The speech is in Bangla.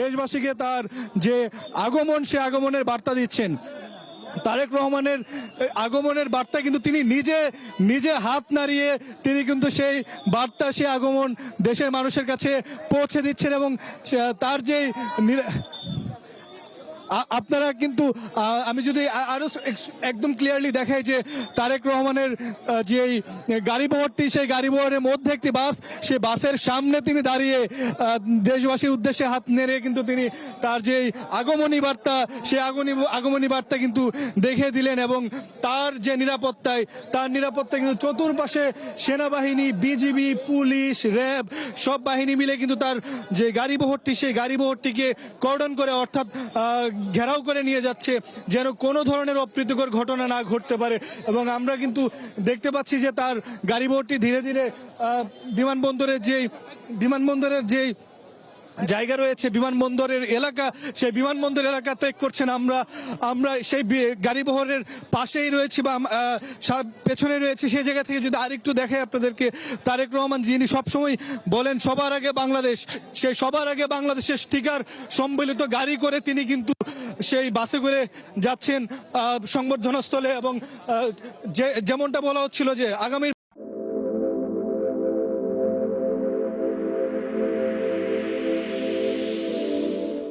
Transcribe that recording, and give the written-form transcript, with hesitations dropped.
দেশবাসীকে তার যে আগমন, সে আগমনের বার্তা দিচ্ছেন। তারেক রহমানের আগমনের বার্তা কিন্তু তিনি নিজে নিজে হাত নাড়িয়ে তিনি কিন্তু সেই বার্তা, সেই আগমন দেশের মানুষের কাছে পৌঁছে দিচ্ছেন। এবং তার যেই আপনারা কিন্তু আমি যদি আরো একদম ক্লিয়ারলি দেখাই যে তারেক রহমানের যে গাড়ি বহরটি, সেই গাড়ি বহরের মধ্যে একটি বাস, সেই বাসের সামনে তিনি দাঁড়িয়ে দেশবাসীর উদ্দেশ্যে হাত নেড়ে কিন্তু তিনি তার যে আগমনী বার্তা, সেই আগমনী বার্তা কিন্তু দেখে দিলেন। এবং তার যে নিরাপত্তায়, তার নিরাপত্তায় কিন্তু চতুর্পাশে সেনাবাহিনী, বিজিবি, পুলিশ, র্যাব সব বাহিনী মিলে কিন্তু তার যে গাড়ি বহরটি, সেই গাড়ি বহরটিকে কর্ডন করে, অর্থাৎ ঘেরাও করে নিয়ে যাচ্ছে, যেন কোনো ধরনের অপ্রীতিকর ঘটনা না ঘটতে পারে। এবং আমরা কিন্তু দেখতে পাচ্ছি যে তার গাড়ি বহরটি ধীরে ধীরে বিমানবন্দরের যেই জায়গা রয়েছে, বিমানবন্দরের এলাকা, সেই বিমানবন্দর এলাকা ত্যাগ করছেন। আমরা সেই গাড়ি বহরের পাশেই রয়েছি বা পেছনে রয়েছে। সেই জায়গা থেকে যদি আরেকটু দেখে আপনাদেরকে, তারেক রহমান যিনি সবসময় বলেন সবার আগে বাংলাদেশ, সেই সবার আগে বাংলাদেশের স্টিকার সম্বলিত গাড়ি করে তিনি কিন্তু সেই বাসে করে যাচ্ছেন সংবর্ধনা স্থলে। এবং যেমনটা বলা হচ্ছিল যে আগামী